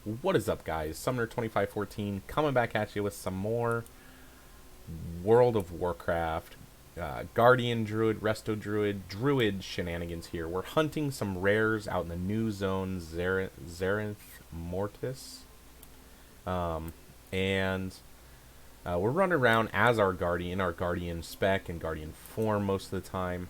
What is up, guys? Summoner 2514 coming back at you with some more World of Warcraft Guardian Druid, Resto Druid, Druid shenanigans here. We're hunting some rares out in the new zone, Zereth Mortis. And we're running around as our Guardian spec and Guardian form most of the time.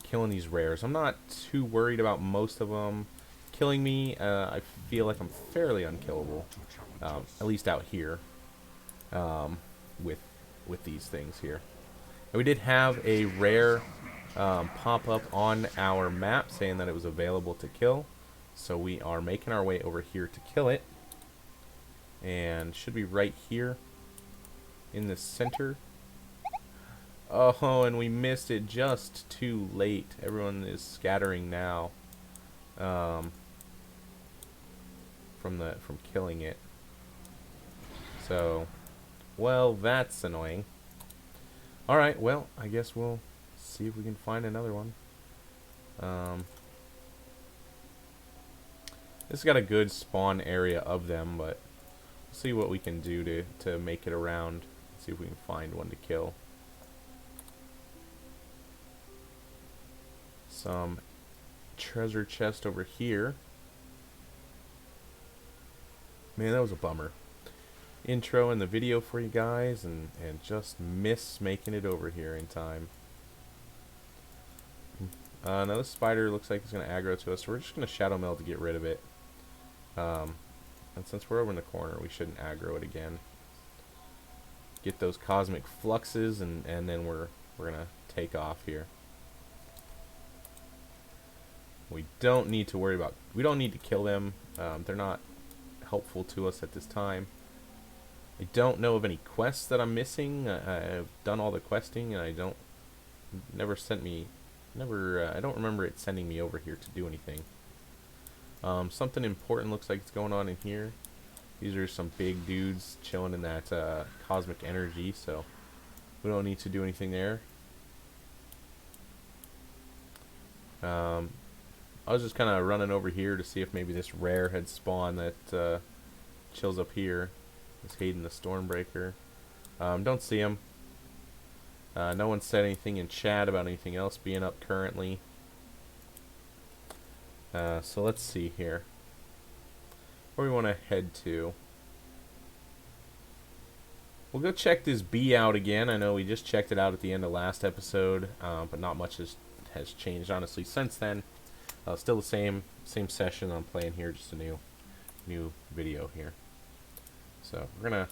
Killing these rares. I'm not too worried about most of them killing me. I feel like I'm fairly unkillable, at least out here, with these things here. And we did have a rare pop up on our map saying that it was available to kill, so we are making our way over here to kill it, and should be right here in the center. Oh, and we missed it just too late. Everyone is scattering now. From killing it. So, well, that's annoying. Alright, well, I guess we'll see if we can find another one. This has got a good spawn area of them, but we'll see what we can do to make it around. See if we can find one to kill. Some treasure chest over here. Man, that was a bummer. Intro in the video for you guys, and just miss making it over here in time. Now this spider looks like it's going to aggro to us, so we're just going to Shadow Meld to get rid of it. And since we're over in the corner, we shouldn't aggro it again. Get those cosmic fluxes, and then we're going to take off here. We don't need to worry about... We don't need to kill them. They're not helpful to us at this time. I don't know of any quests that I'm missing. I've done all the questing, and I don't remember it sending me over here to do anything. Something important looks like it's going on in here. These are some big dudes chilling in that cosmic energy, so we don't need to do anything there. I was just kind of running over here to see if maybe this rare had spawned that chills up here. It's Hayden the Stormbreaker. Don't see him. No one said anything in chat about anything else being up currently. So let's see here. Where we want to head to. We'll go check this bee out again. I know we just checked it out at the end of last episode, but not much has changed honestly since then. Still the same session I'm playing here, just a new video here. So we're gonna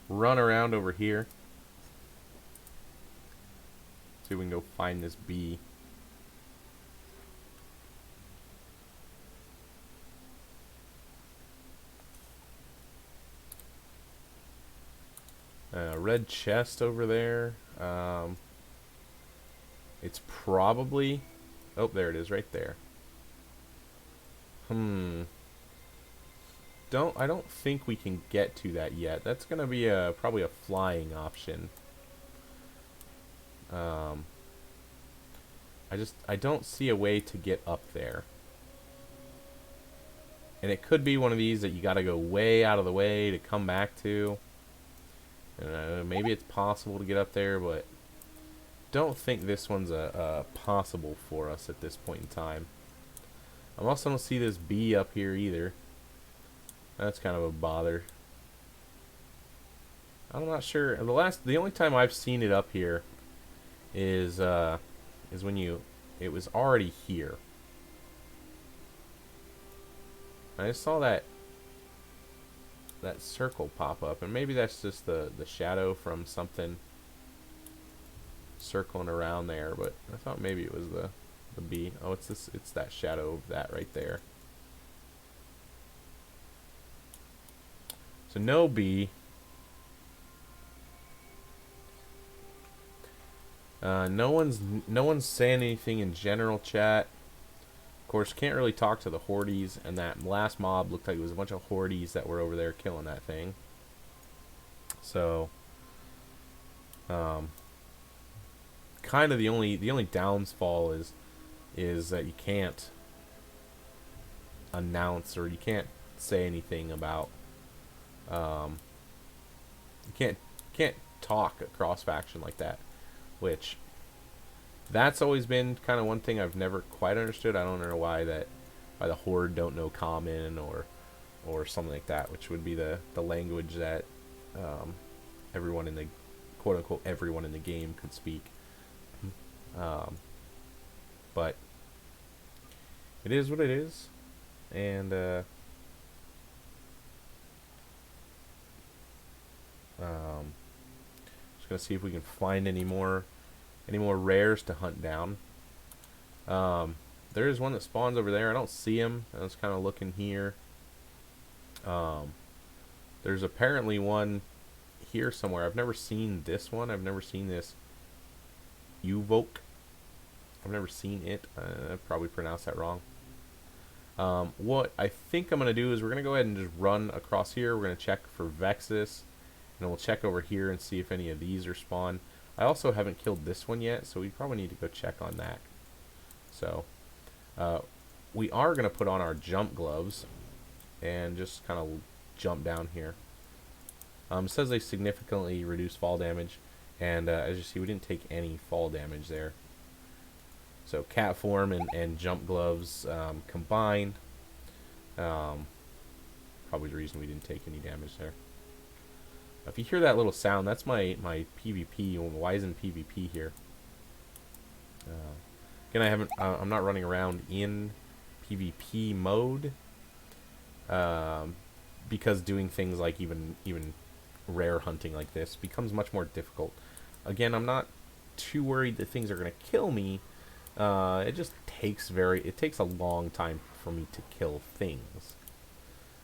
run around over here. See if we can go find this bee. Red chest over there. It's probably... Oh, there it is, right there. I don't think we can get to that yet. That's gonna be probably a flying option. I don't see a way to get up there. And it could be one of these that you gotta go way out of the way to come back to. Maybe it's possible to get up there, but don't think this one's possible for us at this point in time. I also don't see this bee up here either. That's kind of a bother. I'm not sure. The only time I've seen it up here is when it was already here. I just saw that circle pop up, and maybe that's just the shadow from something circling around there, but I thought maybe it was the bee. Oh, it's that shadow of that right there. So no bee. No one's saying anything in general chat. Of course, can't really talk to the hordes, and that last mob looked like it was a bunch of hordes that were over there killing that thing. So, kind of the only downfall is that you can't announce, or you can't say anything about. You can't talk across faction like that, which that's always been kind of one thing I've never quite understood. I don't know why the Horde don't know Common or something like that, which would be the language that everyone in the quote unquote everyone in the game could speak. But it is what it is, and just gonna see if we can find any more rares to hunt down. There is one that spawns over there. I don't see him. I was kind of looking here. There's apparently one here somewhere. I've never seen this one. I've never seen this Uvoke. I've never seen it. I probably pronounced that wrong. What I think I'm going to do is we're going to go ahead and just run across here. We're going to check for Vexus. And we'll check over here and see if any of these are spawned. I also haven't killed this one yet, so we probably need to go check on that. So, we are going to put on our jump gloves and just kind of jump down here. It says they significantly reduce fall damage, and as you see, we didn't take any fall damage there. So cat form and jump gloves combined, probably the reason we didn't take any damage there. If you hear that little sound, that's my PvP, Wizen PvP here. Again, I'm not running around in PvP mode, because doing things like even rare hunting like this becomes much more difficult. Again, I'm not too worried that things are going to kill me. It just takes a long time for me to kill things.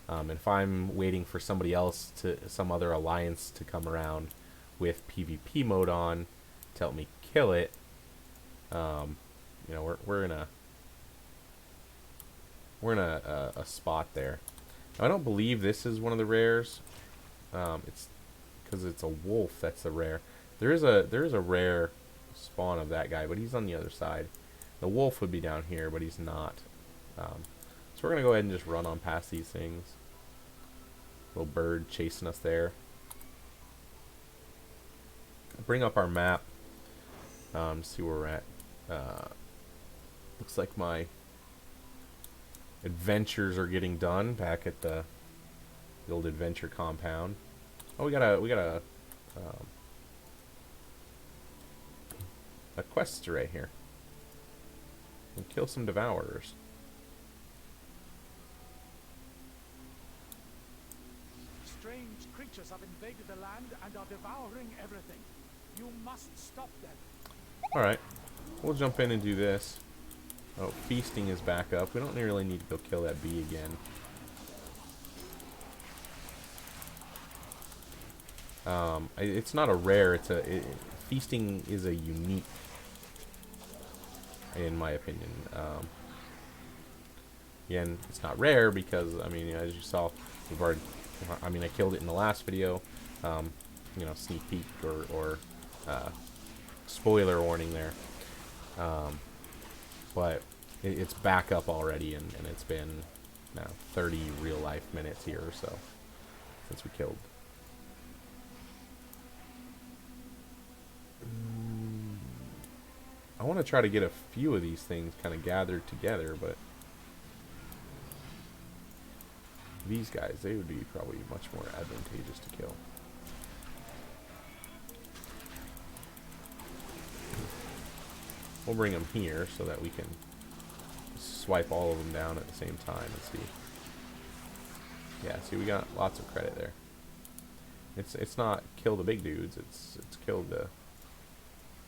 And if I'm waiting for somebody else some other alliance to come around with PvP mode on to help me kill it, you know, we're in a spot there. Now, I don't believe this is one of the rares. It's because it's a wolf. That's the rare. There is a rare spawn of that guy, but he's on the other side. The wolf would be down here, but he's not. So we're gonna go ahead and just run on past these things. Little bird chasing us there. Bring up our map. See where we're at. Looks like my adventures are getting done back at the old adventure compound. Oh, we got a quest right here. We'll kill some devourers. Strange creatures have invaded the land and are devouring everything. You must stop them. Alright. We'll jump in and do this. Oh, feasting is back up. We don't really need to go kill that bee again. It's not a rare. Feasting is a unique, in my opinion. Again, it's not rare because, I mean, as you saw, I killed it in the last video. You know, sneak peek or spoiler warning there. But it's back up already, and it's been now 30 real life minutes here or so since we killed. I want to try to get a few of these things kind of gathered together, but these guys, they would be probably much more advantageous to kill. We'll bring them here so that we can swipe all of them down at the same time and see. Yeah, see, we got lots of credit there. It's not kill the big dudes, it's kill the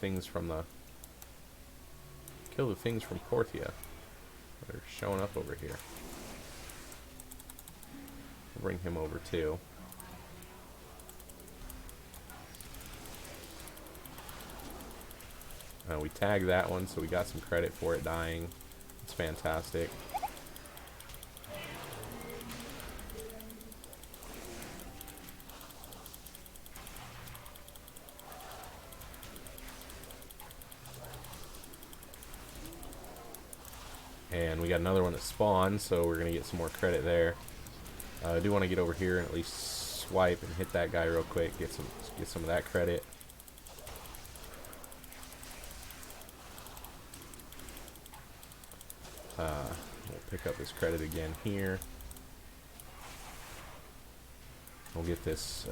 things from Portia that are showing up over here. We'll bring him over too. We tagged that one, so we got some credit for it dying. It's fantastic. And we got another one that spawned, so we're going to get some more credit there. I do want to get over here and at least swipe and hit that guy real quick. Get some of that credit. We'll pick up this credit again here. We'll get this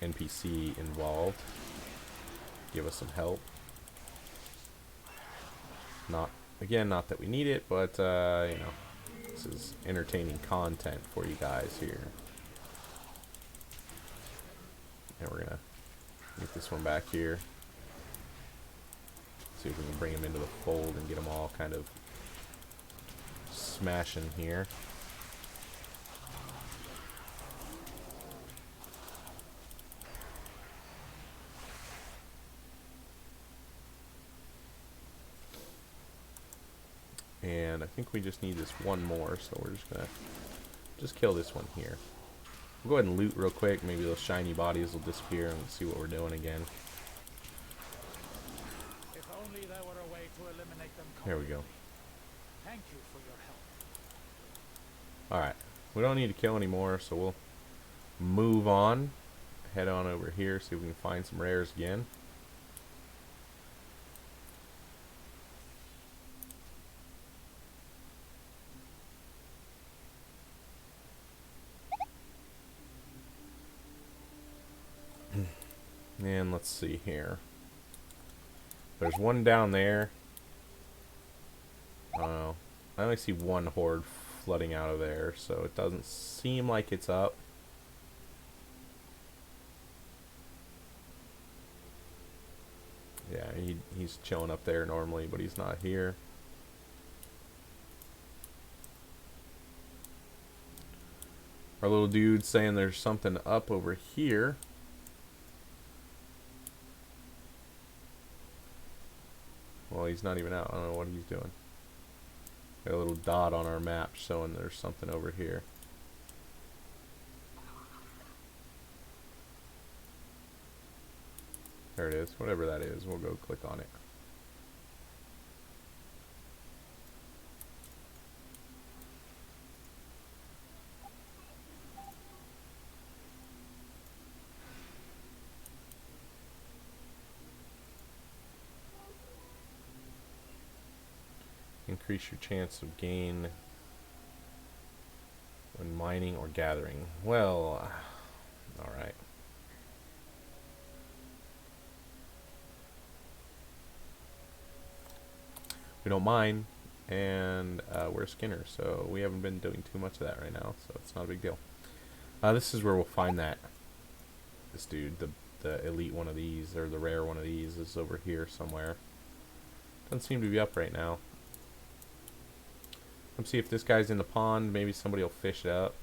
NPC involved. Give us some help. Not that we need it, but you know, this is entertaining content for you guys here. And we're gonna get this one back here. See if we can bring them into the fold and get them all kind of smashing here. And I think we just need this one more, so we're just gonna kill this one here. We'll go ahead and loot real quick. Maybe those shiny bodies will disappear and we'll see what we're doing again. If only there were a way to eliminate them. There we go. Thank you for your help. Alright. We don't need to kill anymore, so we'll move on. Head on over here, see if we can find some rares again. And let's see here. There's one down there. I only see one horde flooding out of there, so it doesn't seem like it's up. Yeah, he's chilling up there normally, but he's not here. Our little dude's saying there's something up over here. Well, he's not even out. I don't know what he's doing. Got a little dot on our map showing there's something over here. There it is. Whatever that is, we'll go click on it. Increase your chance of gain when mining or gathering. Well, alright. We don't mine, and we're a Skinner, so we haven't been doing too much of that right now, so it's not a big deal. This is where we'll find this dude, the elite one of these, or the rare one of these, is over here somewhere. Doesn't seem to be up right now. Let's see if this guy's in the pond. Maybe somebody will fish it up.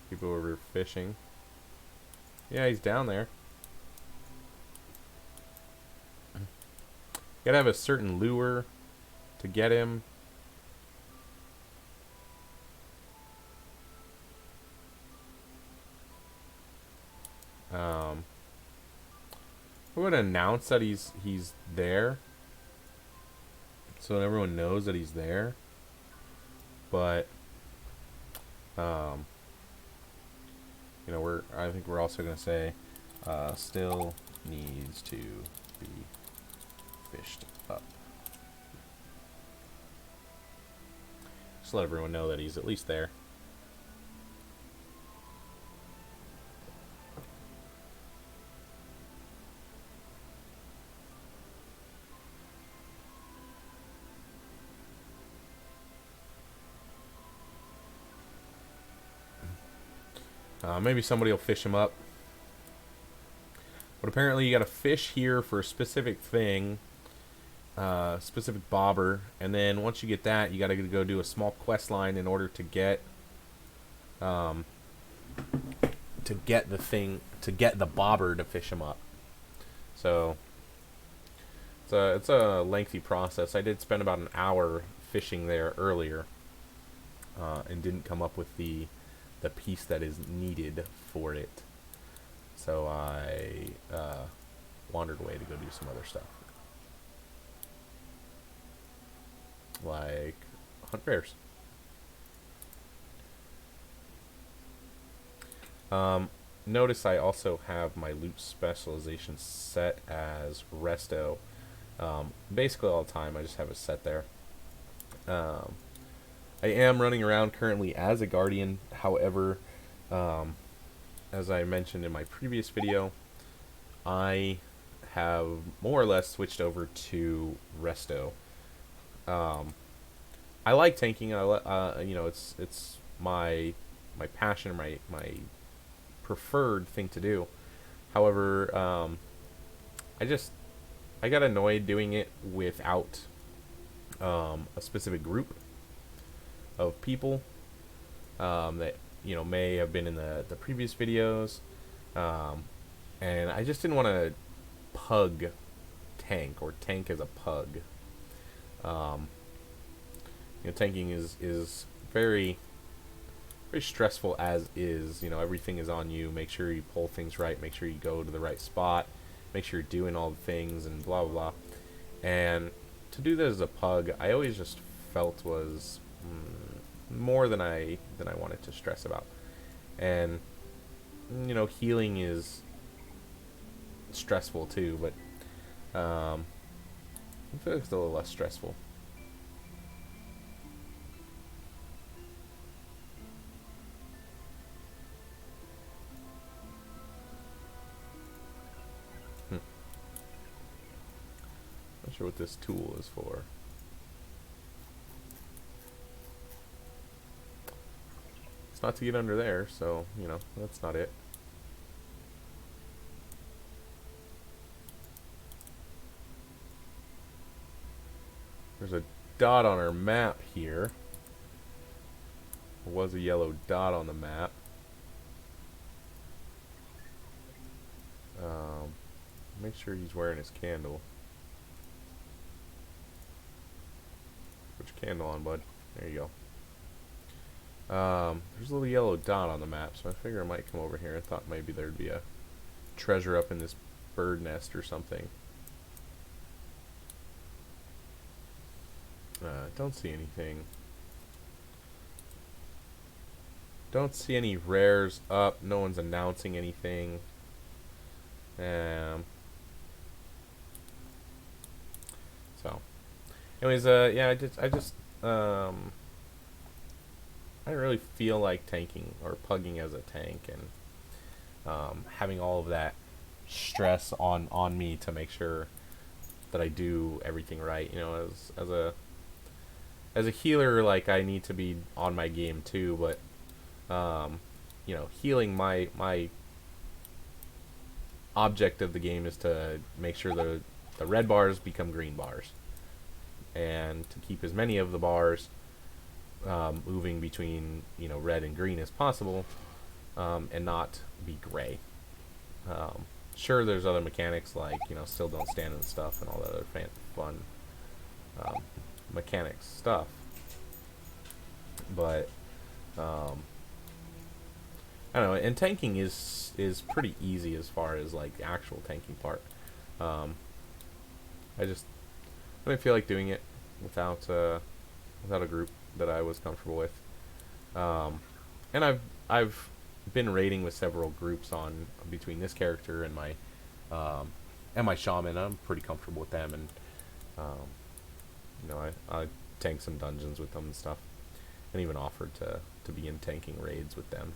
People over fishing. Yeah, he's down there. Gotta have a certain lure to get him. We would announce that he's there, so everyone knows that he's there. But you know, I think we're also gonna say still needs to be fished up. Just let everyone know that he's at least there. Maybe somebody will fish him up. But apparently you gotta fish here for a specific thing. Specific bobber. And then once you get that, you gotta go do a small quest line in order to get the thing, to get the bobber to fish him up. So it's a lengthy process. I did spend about an hour fishing there earlier, and didn't come up with the piece that is needed for it. So I wandered away to go do some other stuff. Like hunt rares. Notice I also have my loot specialization set as resto. Basically all the time I just have it set there. I am running around currently as a guardian. However, as I mentioned in my previous video, I have more or less switched over to resto. I like tanking. You know, it's my passion, my preferred thing to do. However, I got annoyed doing it without a specific group of people that may have been in the previous videos, and I just didn't want to pug tank or tank as a pug. Tanking is very stressful as is. Everything is on you. Make sure you pull things right. Make sure you go to the right spot. Make sure you're doing all the things and blah blah blah. And to do that as a pug, I always just felt was more than I wanted to stress about. And healing is stressful too, but I feel like it's a little less stressful. Not sure what this tool is for. It's not to get under there, so that's not it. There's a dot on our map here. There was a yellow dot on the map. Make sure he's wearing his candle. Put your candle on, bud. There you go. There's a little yellow dot on the map, so I figure I might come over here. I thought maybe there'd be a treasure up in this bird nest or something. Don't see anything. Don't see any rares up. No one's announcing anything. So, anyways, yeah, I didn't really feel like tanking or pugging as a tank, and having all of that stress on me to make sure that I do everything right. As a healer, like, I need to be on my game too, but healing, my object of the game is to make sure the red bars become green bars, and to keep as many of the bars moving between red and green as possible, and not be gray. Sure, there's other mechanics like still don't stand and stuff and all that other fun mechanics stuff, but I don't know. And tanking is pretty easy as far as like the actual tanking part. I didn't feel like doing it without a group that I was comfortable with. And I've been raiding with several groups on between this character and my shaman. I'm pretty comfortable with them, and I tanked some dungeons with them and stuff, and even offered to begin tanking raids with them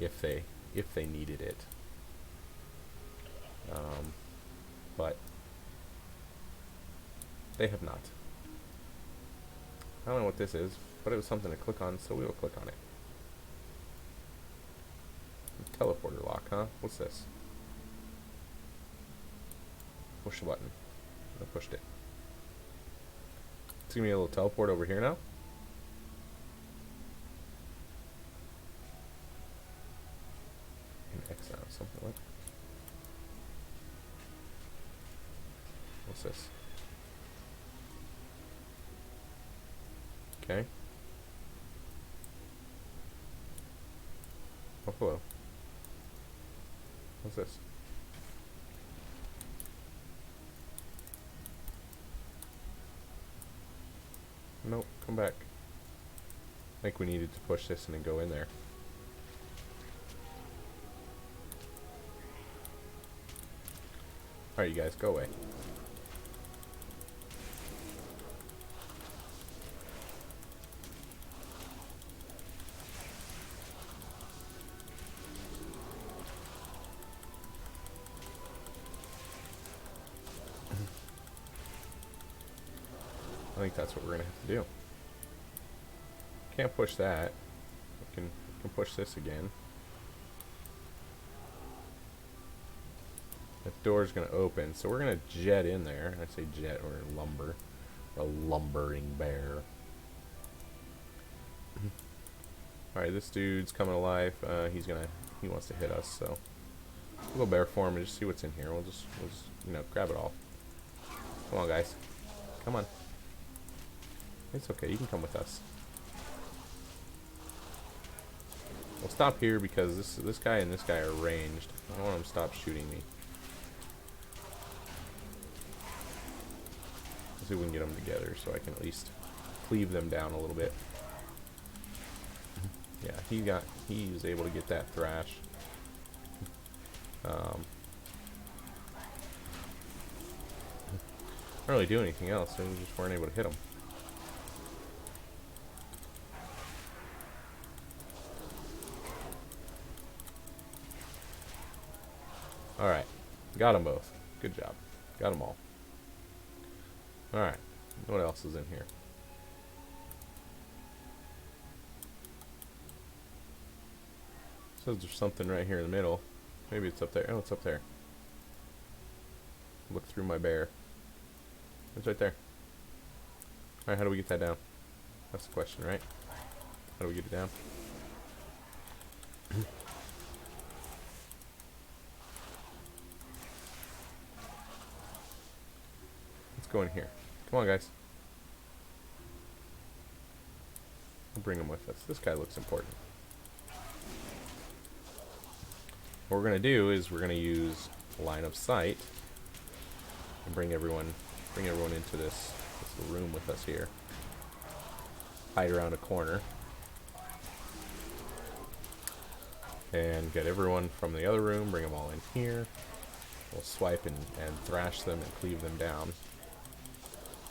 if they needed it. But they have not. I don't know what this is, but it was something to click on, so we will click on it. Teleporter lock, huh? What's this? Push the button. I pushed it. It's gonna be a little teleport over here now. An X out, something like. What's this? Okay. Oh, hello. What's this? Nope, come back. I think we needed to push this and then go in there. Alright, you guys, go away. I think that's what we're going to have to do. Can't push that. We can push this again. That door's going to open, so we're going to jet in there. I say jet or lumber. A lumbering bear. Alright, this dude's coming to life. He wants to hit us, so we'll go bear form and just see what's in here. We'll just you know, grab it all. Come on, guys. Come on. It's okay, you can come with us. We'll stop here because this guy and this guy are ranged. I don't want him to stop shooting me. Let's see if we can get them together so I can at least cleave them down a little bit. Yeah, he was able to get that thrash. Not really do anything else, so we just weren't able to hit him. Alright, got them both. Good job. Got them all. Alright, what else is in here? Says there's something right here in the middle. Maybe it's up there. Oh, it's up there. Look through my bear. It's right there. Alright, how do we get that down? That's the question, right? How do we get it down? Let's go in here. Come on, guys. We'll bring him with us. This guy looks important. What we're going to do is we're going to use line of sight and bring everyone into this little room with us here. Hide around a corner. And get everyone from the other room, bring them all in here. We'll swipe and thrash them and cleave them down.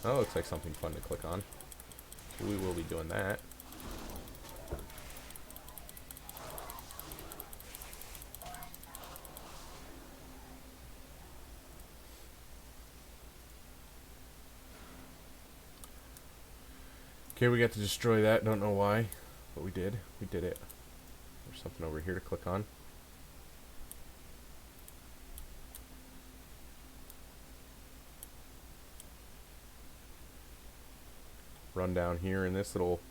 Oh, looks like something fun to click on. So we will be doing that. Okay, we got to destroy that. Don't know why, but we did. We did it. There's something over here to click on. Run down here in this little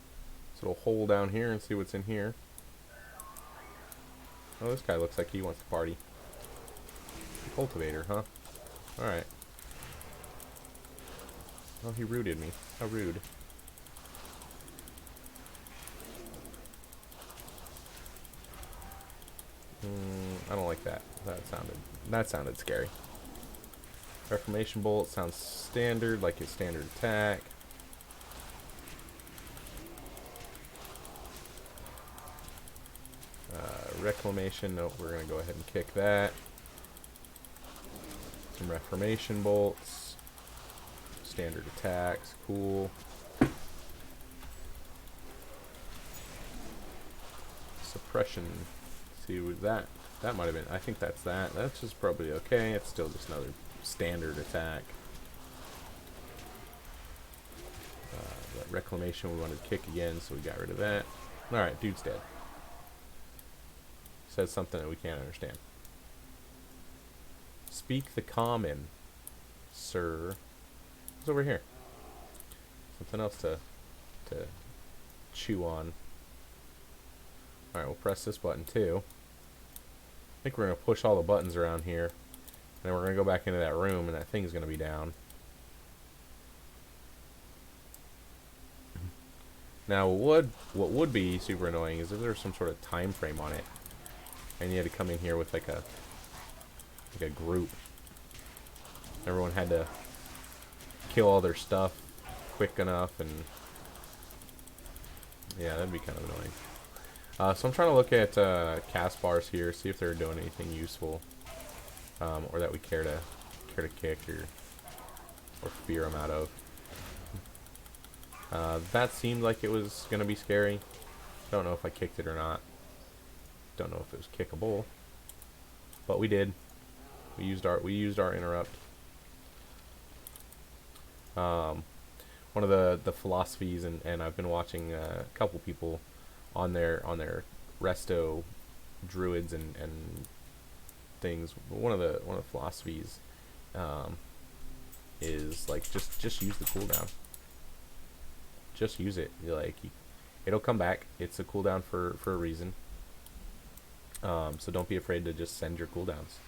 hole down here and see what's in here. Oh, this guy looks like he wants to party. Cultivator, huh? Alright. Oh, he rooted me. How rude. I don't like that. That sounded scary. Reformation bolt sounds standard, like his standard attack. Reclamation, nope, we're gonna go ahead and kick that. Some reformation bolts. Standard attacks, cool. Suppression. See, that might have been, I think that's that. That's just probably okay. It's still just another standard attack. That reclamation we wanted to kick again, so we got rid of that. Alright, dude's dead. Says something that we can't understand. Speak the common, sir. What's over here? Something else to chew on. Alright, we'll press this button too. I think we're going to push all the buttons around here. And then we're going to go back into that room and that thing's going to be down. Now what would be super annoying is if there was some sort of time frame on it. And you had to come in here with like a group. Everyone had to kill all their stuff quick enough and Yeah, that'd be kind of annoying. So I'm trying to look at cast bars here, see if they're doing anything useful, or that we care to kick or fear them out of. That seemed like it was gonna be scary. Don't know if I kicked it or not. Don't know if it was kickable, but we did. We used our interrupt. One of the philosophies, and I've been watching a couple people on their resto druids and things. One of the philosophies is like just use the cooldown. Just use it. It'll come back. It's a cooldown for a reason. So don't be afraid to just send your cooldowns.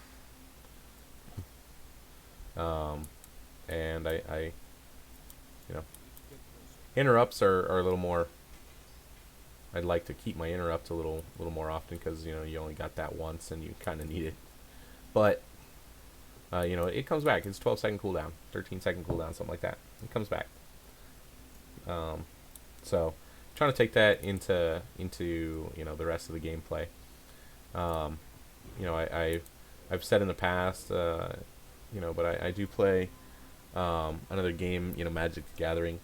And I you know, interrupts are a little more. I'd like to keep my interrupt a little more often because you only got that once and you kind of need it. But it comes back. It's 12-second cooldown, 13-second cooldown, something like that. It comes back. So trying to take that into the rest of the gameplay. I've said in the past, but I do play another game, Magic the Gathering.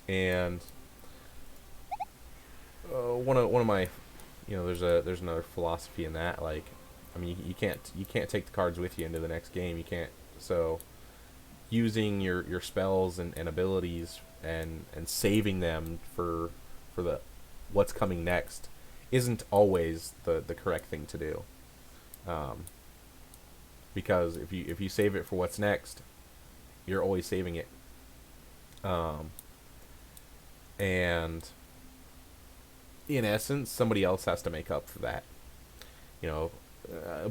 And one of my, there's another philosophy in that. Like, I mean, you can't take the cards with you into the next game. You can't. So using your spells and abilities and saving them for the what's coming next isn't always the correct thing to do. Because if you save it for what's next, you're always saving it. And in essence, somebody else has to make up for that.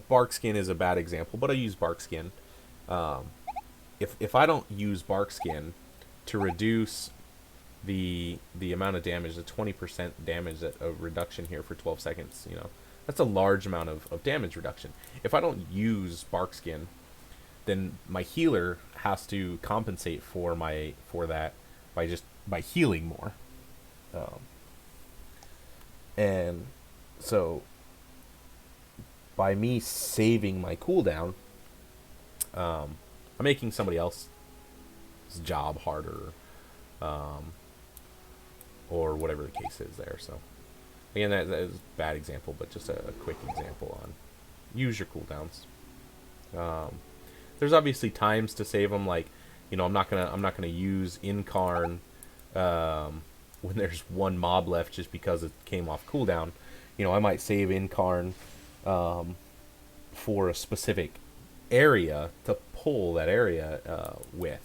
Bark skin is a bad example, but I use bark skin. If I don't use bark skin to reduce the amount of damage, the 20% damage that a reduction here for 12 seconds, that's a large amount of damage reduction. If I don't use bark skin, then my healer has to compensate for that by healing more. And so by me saving my cooldown, I'm making somebody else's job harder, or whatever the case is there. So again, that is a bad example, but just a quick example on use your cooldowns. There's obviously times to save them, like I'm not gonna use Incarn when there's one mob left just because it came off cooldown. I might save Incarn for a specific area to pull that area with,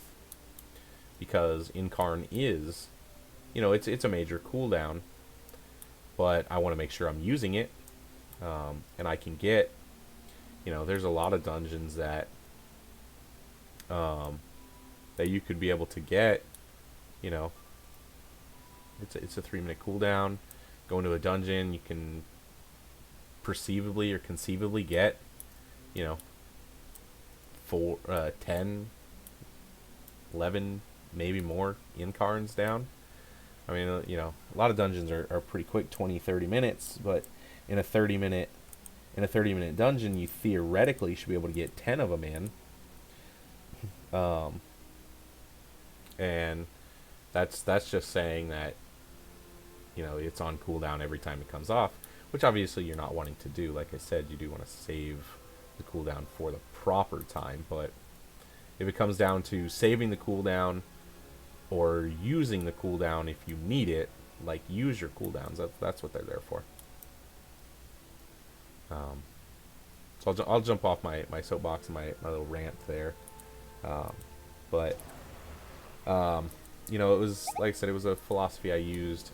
because Incarn is, it's a major cooldown, but I want to make sure I'm using it, and I can get, there's a lot of dungeons that that you could be able to get, it's a 3-minute cooldown. Go into a dungeon, you can perceivably or conceivably get, 10, 11, maybe more Incarns down. I mean, a lot of dungeons are pretty quick, 20, 30 minutes, but in a 30-minute dungeon, you theoretically should be able to get 10 of them in. And that's just saying that, it's on cooldown every time it comes off, which obviously you're not wanting to do. Like I said, you do want to save the cooldown for the proper time, but if it comes down to saving the cooldown or using the cooldown if you need it, like, use your cooldowns. That's what they're there for. So I'll jump off my soapbox and my little rant there. But it was, like I said, it was a philosophy I used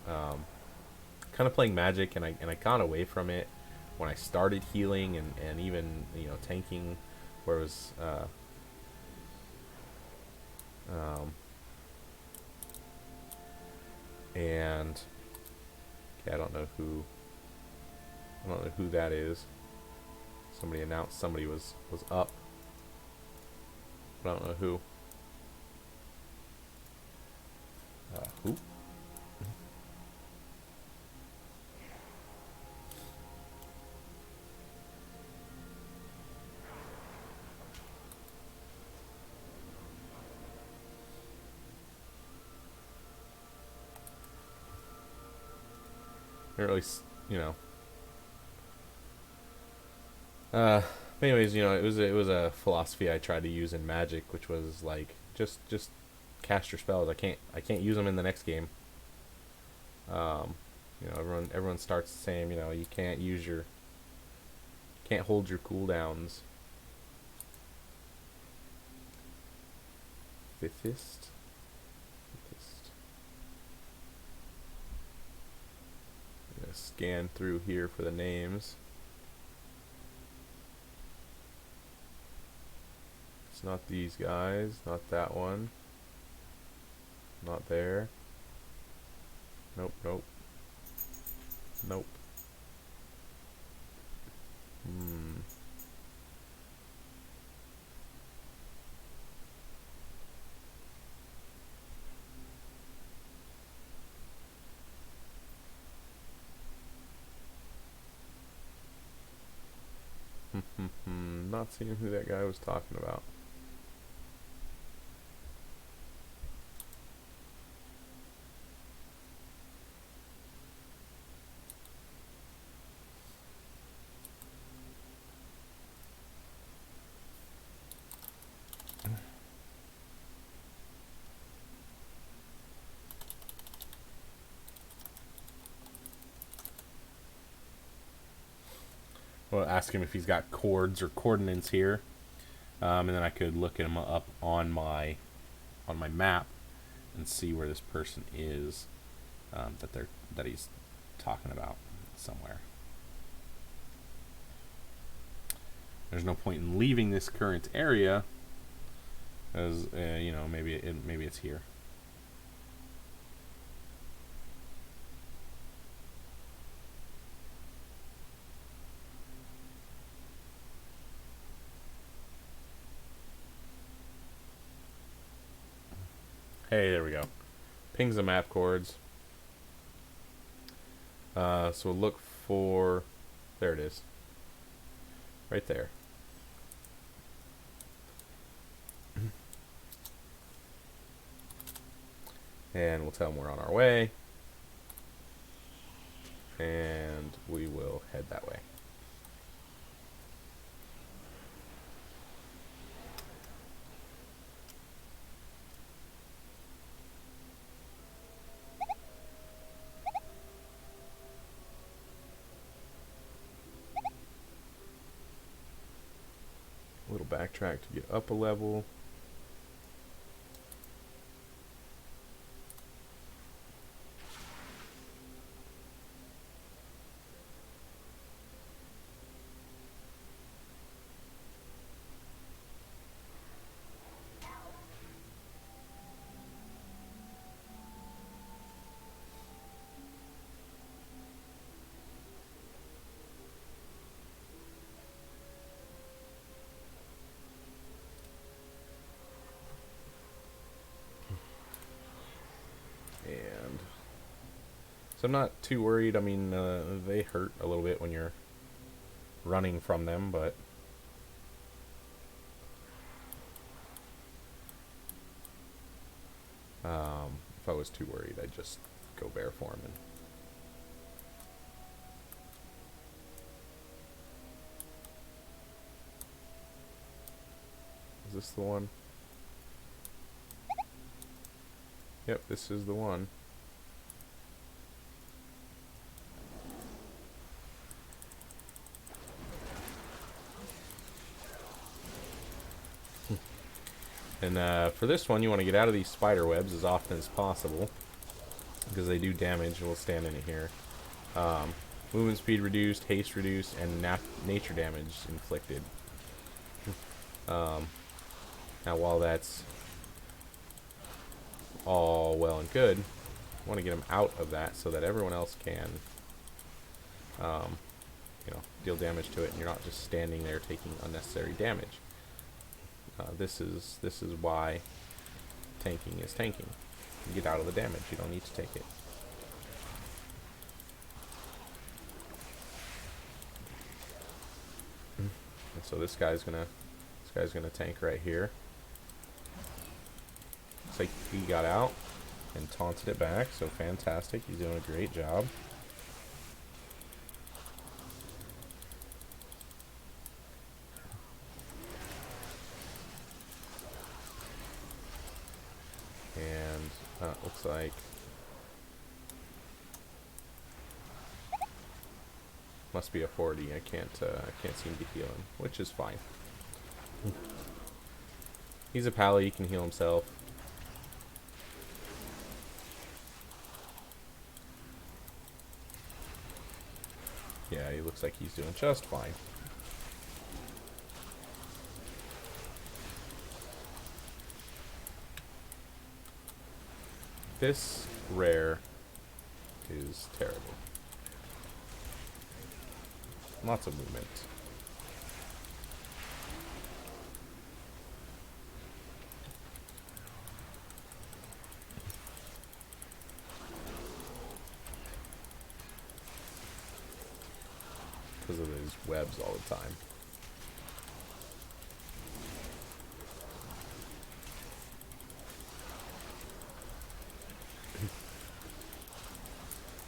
kind of playing Magic, and I got away from it when I started healing and even tanking, where it was and okay, I don't know who that is. Somebody announced somebody was up. I don't know who. Who? Or at least, you know. Anyways, you know, it was a philosophy I tried to use in Magic, which was like just cast your spells. I can't use them in the next game. You know, everyone starts the same. You know, you can't hold your cooldowns. Fifthist. I'm gonna scan through here for the names. It's not these guys, not that one. Not there. Nope, nope. Nope. Not seeing who that guy was talking about. Well, ask him if he's got chords or coordinates here, and then I could look him up on my map and see where this person is that he's talking about somewhere. There's no point in leaving this current area, as you know, maybe it's here. Hey, there we go. Pings the map chords. So we'll look for... There it is. Right there. And we'll tell them we're on our way. And we will head that way. A little backtrack to get up a level. And so I'm not too worried. I mean, they hurt a little bit when you're running from them, but if I was too worried, I'd just go bear form. And is this the one? Yep, this is the one. And for this one, you want to get out of these spider webs as often as possible, because they do damage. We'll stand in it here. Movement speed reduced, haste reduced, and nature damage inflicted. Now, while that's all well and good, I want to get them out of that so that everyone else can, you know, deal damage to it, and you're not just standing there taking unnecessary damage. This is why tanking is tanking. get out of the damage. You don't need to take it. And so this guy's gonna tank right here. Looks like he got out and taunted it back, so fantastic. He's doing a great job. And looks like must be a 40. I can't seem to heal him, which is fine. He's a pally, he can heal himself. Yeah, he looks like he's doing just fine. This rare is terrible. Lots of movement. Because of his webs all the time.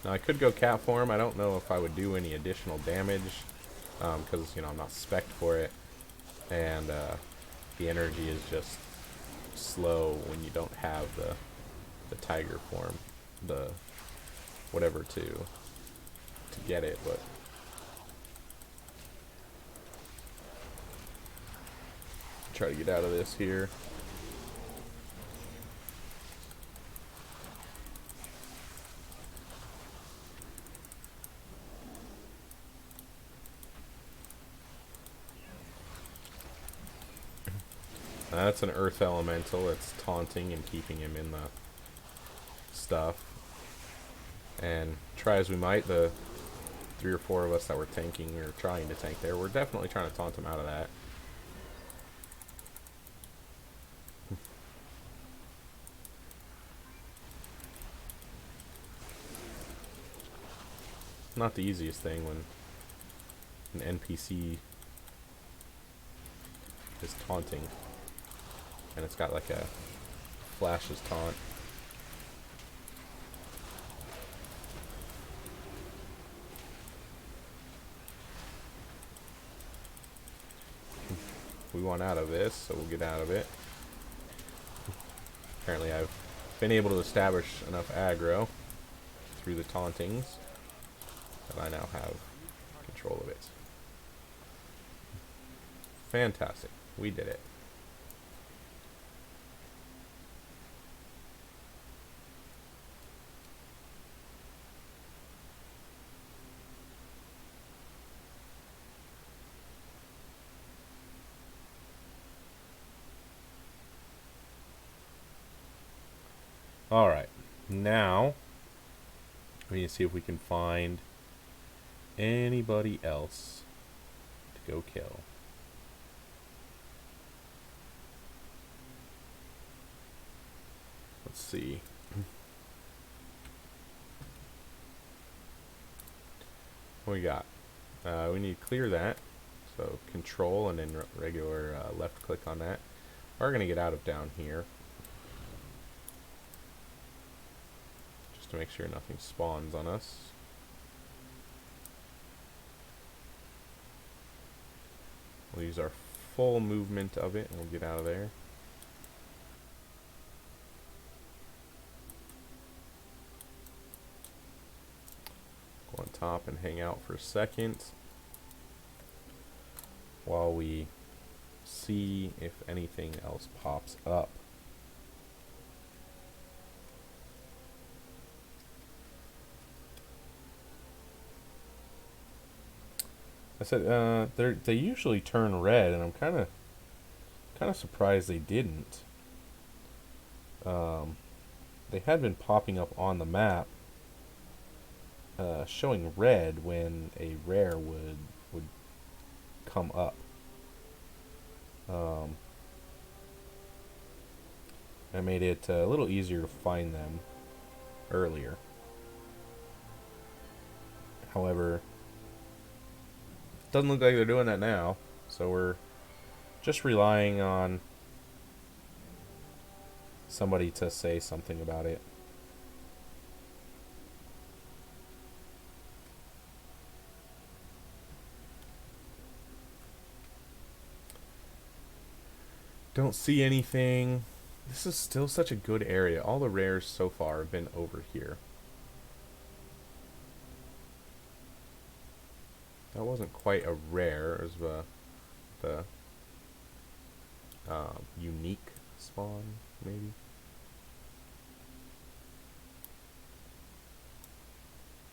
Now I could go cat form. I don't know if I would do any additional damage because you know I'm not spec'd for it, and the energy is just slow when you don't have the tiger form, the whatever to get it. But try to get out of this here. That's an earth elemental. It's taunting and keeping him in the stuff. And try as we might, the 3 or 4 of us that were tanking or trying to tank there, we're definitely trying to taunt him out of that. Not the easiest thing when an NPC is taunting. And it's got like a flashes taunt. We want out of this, so we'll get out of it. Apparently I've been able to establish enough aggro through the tauntings that I now have control of it. Fantastic. We did it. Alright, now we need to see if we can find anybody else to go kill. Let's see. What we got? We need to clear that. So control and then regular left click on that. We're going to get out of down here. To make sure nothing spawns on us. We'll use our full movement of it and we'll get out of there. Go on top and hang out for a second while we see if anything else pops up. I said they usually turn red, and I'm kind of surprised they didn't. They had been popping up on the map, showing red when a rare would come up. I made it a little easier to find them earlier. However, doesn't look like they're doing that now, so we're just relying on somebody to say something about it. Don't see anything. This is still such a good area. All the rares so far have been over here. That wasn't quite a rare. It was the unique spawn, maybe.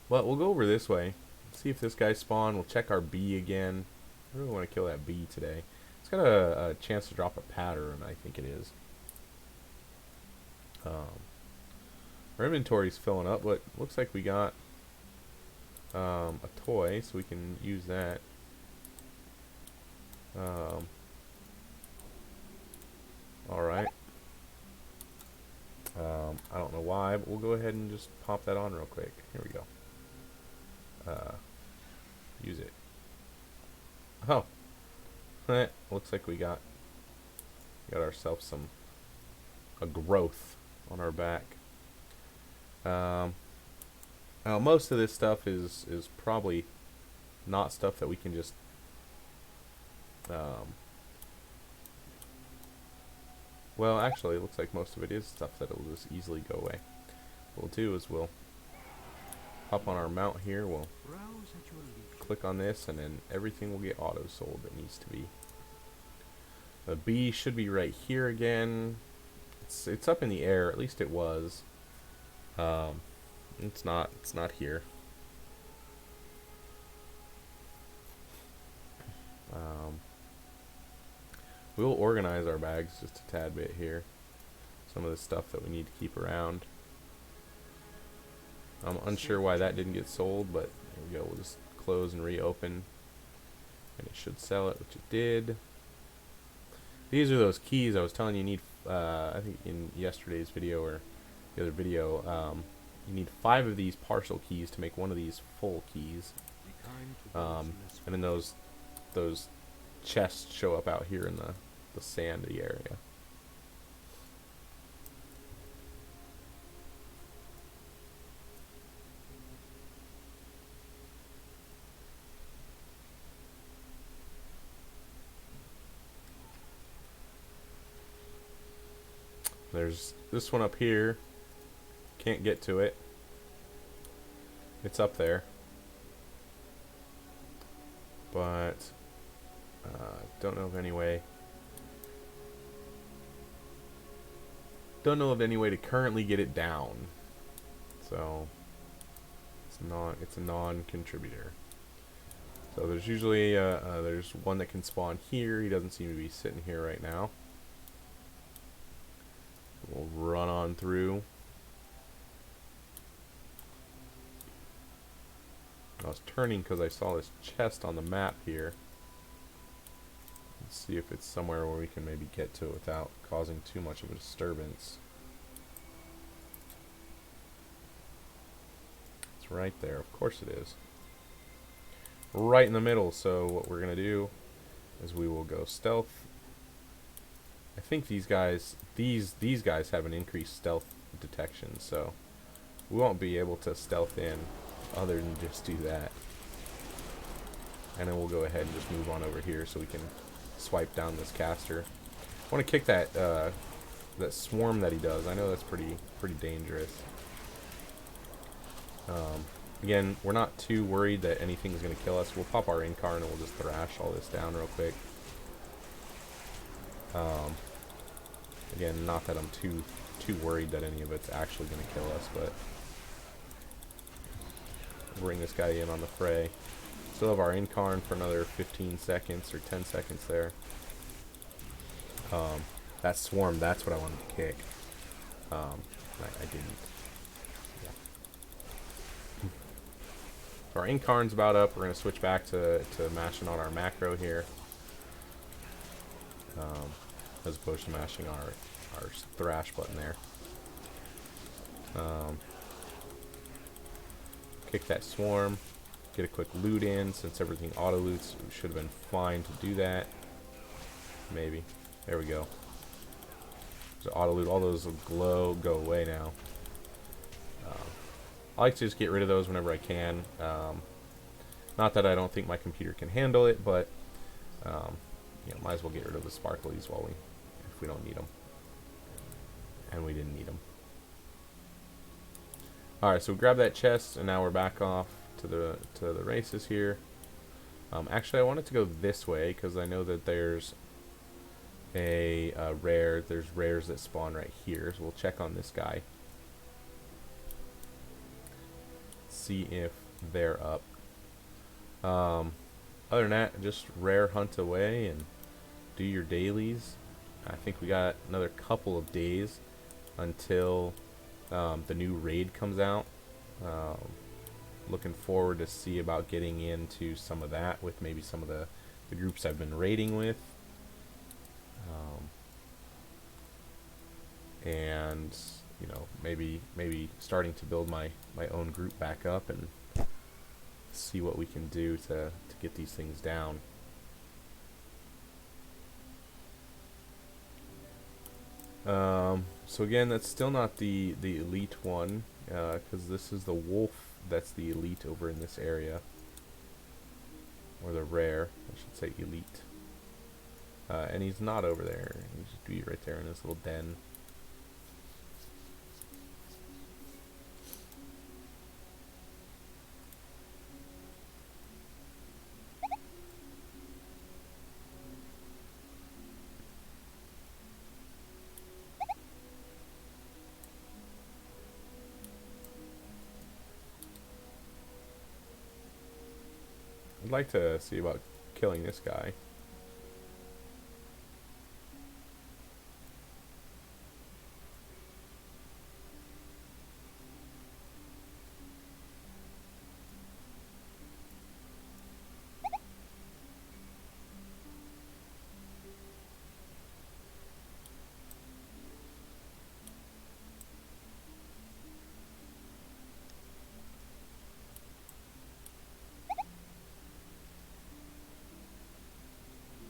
Well, we'll go over this way. See if this guy spawned. We'll check our bee again. I really want to kill that bee today. It's got a chance to drop a pattern, I think it is. Our inventory's filling up, but looks like we got a toy, so we can use that. Alright. I don't know why, but we'll go ahead and just pop that on real quick. Here we go. Use it. Oh. Looks like we got ourselves a growth on our back. Most of this stuff is probably not stuff that we can just well, actually, it looks like most of it is stuff that will just easily go away. What we'll do is we'll hop on our mount here, we'll click on this, and then everything will get auto-sold that needs to be. The bee should be right here again. It's up in the air, at least it was. It's not here. We'll organize our bags just a tad bit here. Some of the stuff that we need to keep around. I'm unsure why that didn't get sold, but there we go. We'll just close and reopen, and it should sell it, which it did. These are those keys I was telling you need. I think in yesterday's video or the other video, you need 5 of these partial keys to make one of these full keys. And then those chests show up out here in the sandy area. There's this one up here. Can't get to it. It's up there. But don't know of any way. Don't know of any way to currently get it down. So it's a non-contributor. So there's usually there's one that can spawn here. He doesn't seem to be sitting here right now. We'll run on through. I was turning because I saw this chest on the map here. Let's see if it's somewhere where we can maybe get to it without causing too much of a disturbance. It's right there. Of course it is. Right in the middle. So what we're going to do is we will go stealth. I think these guys have an increased stealth detection, so we won't be able to stealth in other than just do that. And then we'll go ahead and just move on over here so we can swipe down this caster. I want to kick that that swarm that he does. I know that's pretty dangerous. Again, we're not too worried that anything's going to kill us. We'll pop our incarn and we'll just thrash all this down real quick. Again, not that I'm too worried that any of it's actually going to kill us, but bring this guy in on the fray. Still have our incarn for another 15 seconds or 10 seconds there. That swarm, that's what I wanted to kick. I didn't. Yeah. Our incarn's about up. We're going to switch back to mashing on our macro here. As opposed to mashing our our thrash button there. Kick that swarm. Get a quick loot in. Since everything auto loots, we should have been fine to do that. Maybe. There we go. So auto loot. All those will glow. Go away now. I like to just get rid of those whenever I can. Not that I don't think my computer can handle it, but you know, might as well get rid of the sparklies while if we don't need them. And we didn't need them. All right, so we grab that chest, and now we're back off to the races here. Actually, I wanted to go this way because I know that there's a rare. There's rares that spawn right here, so we'll check on this guy. See if they're up. Other than that, just rare hunt away and do your dailies. I think we got another couple of days until the new raid comes out. Looking forward to see about getting into some of that with maybe some of the groups I've been raiding with. And you know, maybe starting to build my own group back up and see what we can do to get these things down. So again, that's still not the elite one, because this is the wolf that's the elite over in this area, or the rare, I should say elite. And he's not over there. He's just right there in this little den. I'd like to see about killing this guy.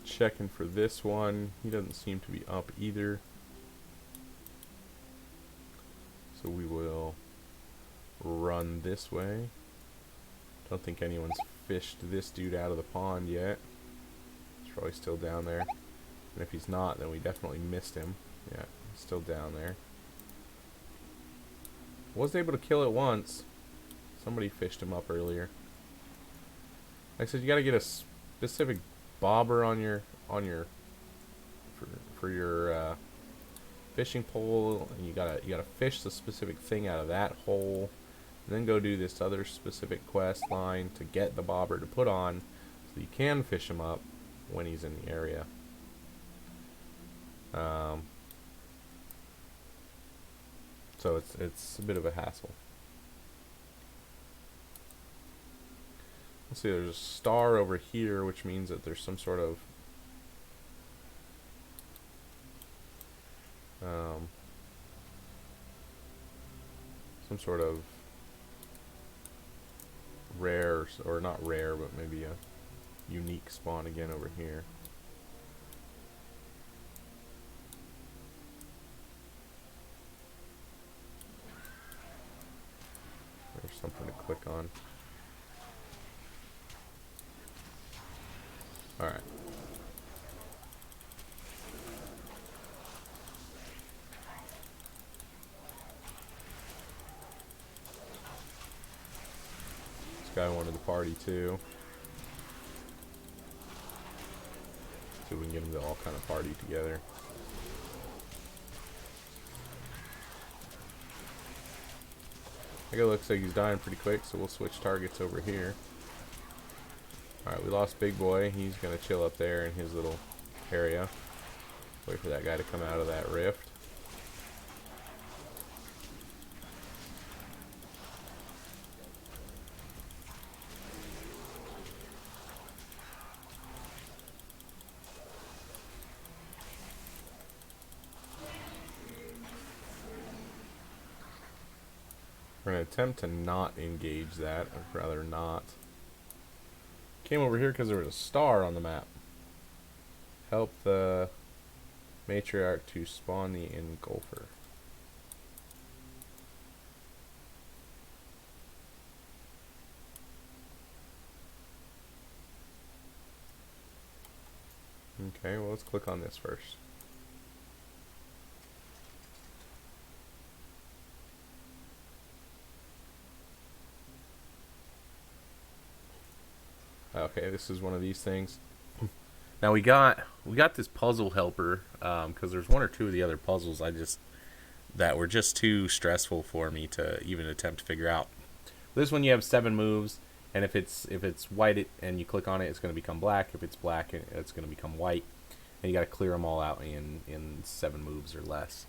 Checking for this one. He doesn't seem to be up either. So we will run this way. Don't think anyone's fished this dude out of the pond yet. He's probably still down there. And if he's not, then we definitely missed him. Yeah, he's still down there. Was able to kill it once. Somebody fished him up earlier. Like I said, you gotta get a specific bobber on your for your fishing pole, and you gotta fish the specific thing out of that hole, and then go do this other specific quest line to get the bobber to put on, so you can fish him up when he's in the area. So it's a bit of a hassle. Let's see, there's a star over here, which means that there's some sort of rare, or not rare, but maybe a unique spawn again over here. There's something to click on. Alright. This guy wanted to party too. See if we can get them to all kind of party together. I think it looks like he's dying pretty quick, so we'll switch targets over here. Alright, we lost Big Boy. He's going to chill up there in his little area. Wait for that guy to come out of that rift. We're going to attempt to not engage that, or rather not. Came over here because there was a star on the map. Help the matriarch to spawn the engulfer. Okay, well, let's click on this first. Okay, this is one of these things. Now we got this puzzle helper because there's one or two of the other puzzles that were just too stressful for me to even attempt to figure out. This one you have 7 moves, and if it's white and you click on it, it's going to become black. If it's black, it's going to become white, and you got to clear them all out in 7 moves or less.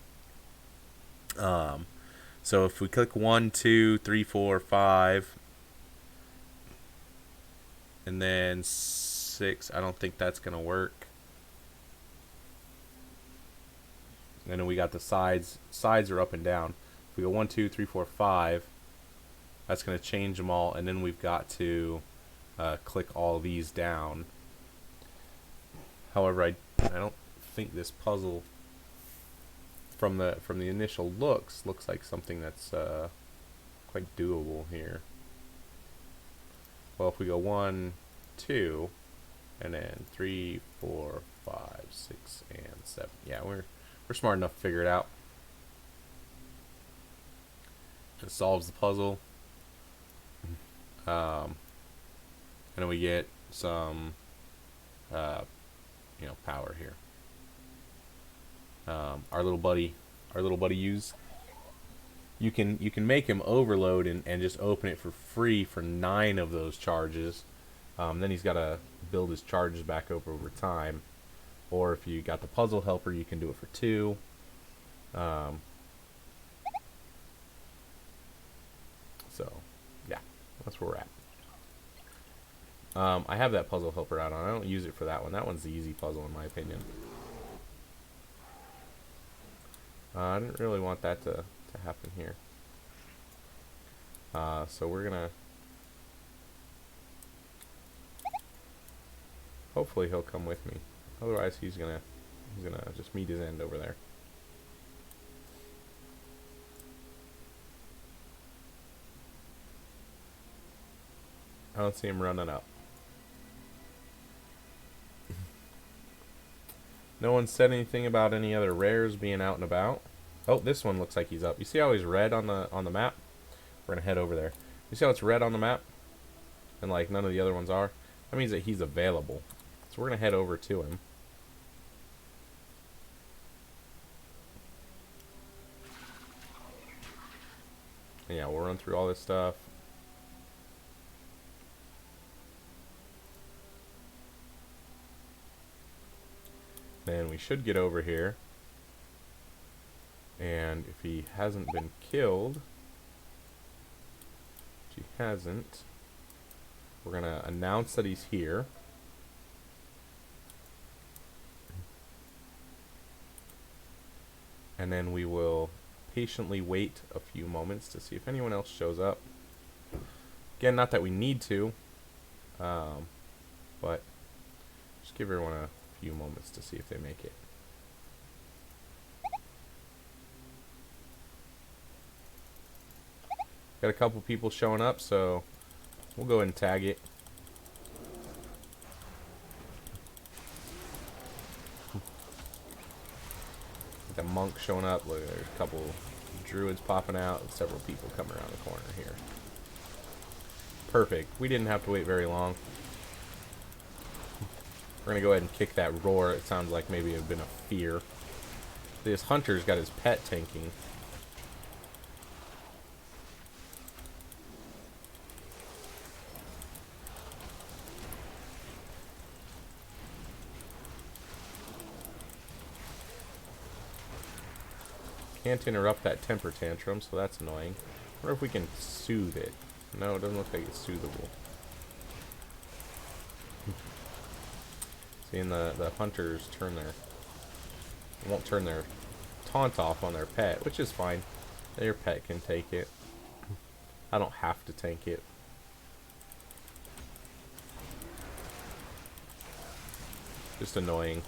So if we click 1, 2, 3, 4, 5. And then 6, I don't think that's going to work. And then we got the sides. Sides are up and down. If we go 1, 2, 3, 4, 5, that's going to change them all. And then we've got to click all these down. However, I don't think this puzzle, from the initial looks like something that's quite doable here. Well, if we go 1, 2, and then 3, 4, 5, 6, and 7. Yeah, we're smart enough to figure it out. It solves the puzzle. And then we get some, power here. Our little buddy use. You can make him overload and just open it for free for 9 of those charges. Then he's got to build his charges back up over time. Or if you got the puzzle helper, you can do it for 2. So, yeah, that's where we're at. I have that puzzle helper out on. I don't use it for that one. That one's the easy puzzle in my opinion. I didn't really want that to happen here. So we're gonna hopefully he'll come with me. Otherwise he's gonna just meet his end over there. I don't see him running up. No one said anything about any other rares being out and about. Oh, this one looks like he's up. You see how he's red on the map? We're gonna head over there. You see how it's red on the map? And like none of the other ones are? That means that he's available. So we're gonna head over to him. And yeah, we'll run through all this stuff. Then we should get over here. And if he hasn't been killed, which he hasn't, we're going to announce that he's here. And then we will patiently wait a few moments to see if anyone else shows up. Again, not that we need to, but just give everyone a few moments to see if they make it. Got a couple people showing up, so we'll go ahead and tag it. The monk showing up. Look, there's a couple druids popping out and several people coming around the corner here. Perfect. We didn't have to wait very long. We're going to go ahead and kick that roar. It sounds like maybe it had been a fear. This hunter's got his pet tanking. Can't interrupt that temper tantrum, so that's annoying. I wonder if we can soothe it. No, it doesn't look like it's soothable. Seeing the hunters won't turn their taunt off on their pet, which is fine. Their pet can take it. I don't have to tank it. Just annoying.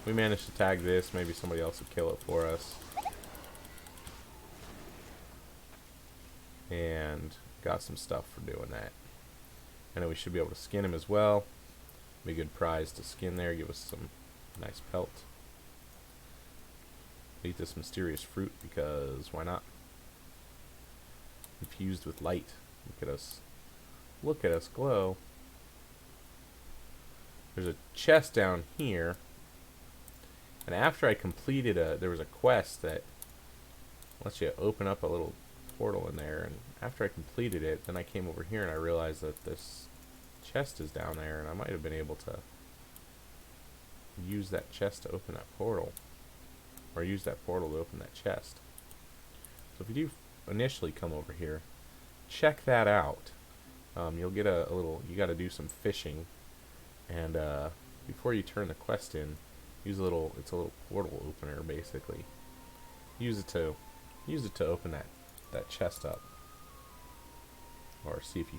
We managed to tag this. Maybe somebody else will kill it for us. And got some stuff for doing that. And then we should be able to skin him as well. Be a good prize to skin there. Give us some nice pelt. Eat this mysterious fruit because why not? Infused with light. Look at us. Look at us glow. There's a chest down here. And after I completed there was a quest that lets you open up a little portal in there. And after I completed it, then I came over here and I realized that this chest is down there, and I might have been able to use that chest to open that portal, or use that portal to open that chest. So if you do initially come over here, check that out. You'll get a little, you got to do some fishing, and before you turn the quest in, use a little, it's a little portal opener basically. Use it to open that chest up, or see if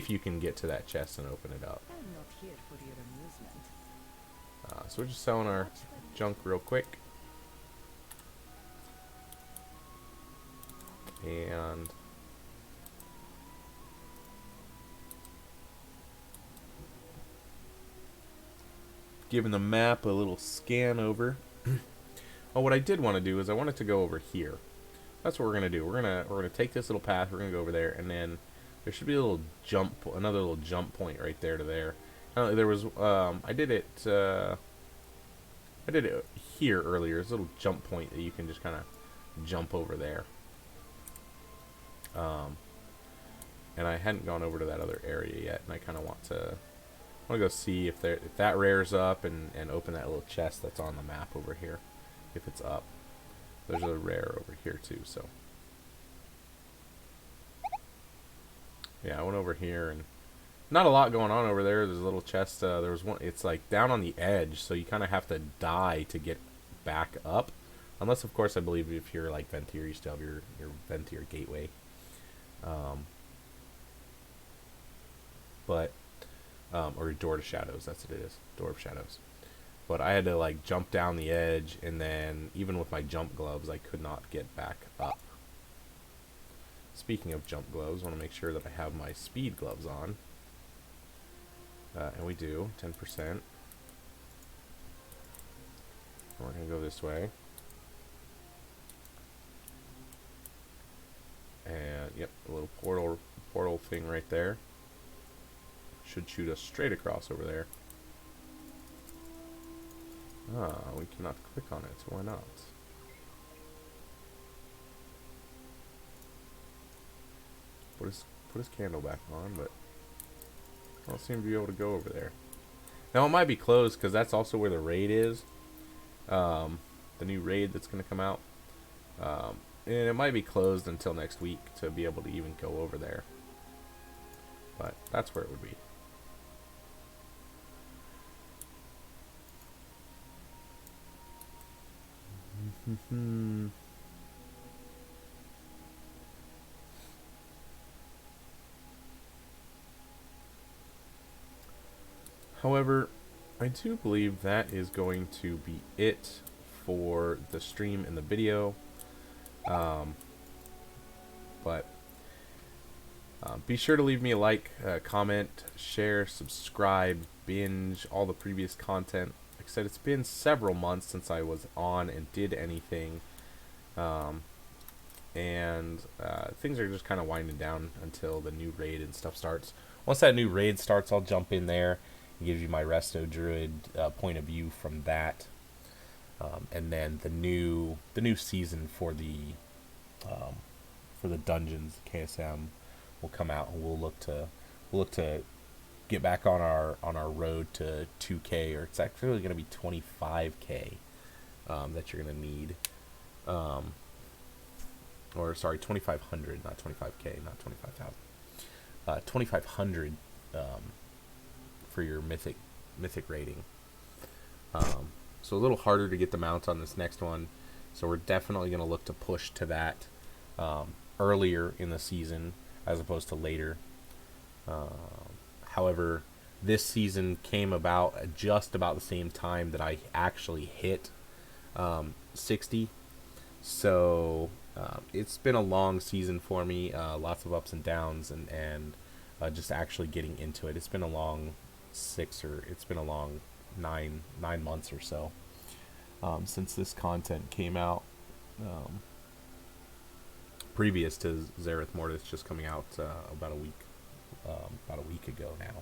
you can get to that chest and open it up. I'm not here for your amusement. So we're just selling our junk real quick. And giving the map a little scan over. Oh, what I did want to do is I wanted to go over here. That's what we're gonna do. We're gonna take this little path. We're gonna go over there, and then there should be a little jump, another little jump point right there to there. There was I did it here earlier. There's a little jump point that you can just kind of jump over there. And I hadn't gone over to that other area yet, and I kind of want to go see if that rares up and open that little chest that's on the map over here, if it's up. There's a rare over here too, so yeah, I went over here and not a lot going on over there. There's a little chest. There was one. It's like down on the edge, so you kind of have to die to get back up. Unless, of course, I believe if you're like Ventir, you still have your Ventir gateway. Or Door to Shadows. That's what it is. Door of Shadows. But I had to like jump down the edge, and then even with my jump gloves, I could not get back up. Speaking of jump gloves, I want to make sure that I have my speed gloves on. And we do, 10%. We're going to go this way. And, yep, a little portal thing right there. Should shoot us straight across over there. Ah, we cannot click on it, so why not? Put his candle back on, but I don't seem to be able to go over there. Now it might be closed because that's also where the raid is. The new raid that's going to come out. And it might be closed until next week to be able to even go over there. But that's where it would be. However, I do believe that is going to be it for the stream and the video. Be sure to leave me a like, comment, share, subscribe, binge all the previous content. Like I said, it's been several months since I was on and did anything. Things are just kind of winding down until the new raid and stuff starts. Once that new raid starts, I'll jump in there and give you my Resto Druid point of view from that. And then the new season for the dungeons, KSM, will come out, and we'll look to get back on our road to 2K, or it's actually going to be 25K that you're going to need. Or sorry, 2,500, not 25K, not 25,000. 2,500 for your mythic rating. So a little harder to get the mounts on this next one. So we're definitely going to look to push to that earlier in the season as opposed to later. However, this season came about at just about the same time that I actually hit 60. So it's been a long season for me, lots of ups and downs, and just actually getting into it. It's been a long it's been a long nine months or so since this content came out. Previous to Zereth Mortis just coming out about a week ago now.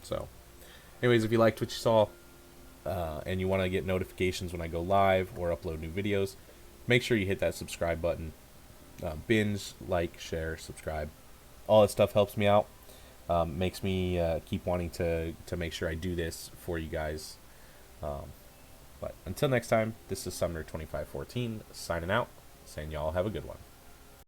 So, anyways, if you liked what you saw and you want to get notifications when I go live or upload new videos, make sure you hit that subscribe button. Binge, like, share, subscribe. All that stuff helps me out. Makes me keep wanting to make sure I do this for you guys. But until next time, this is Sumner 2514 signing out, saying y'all have a good one.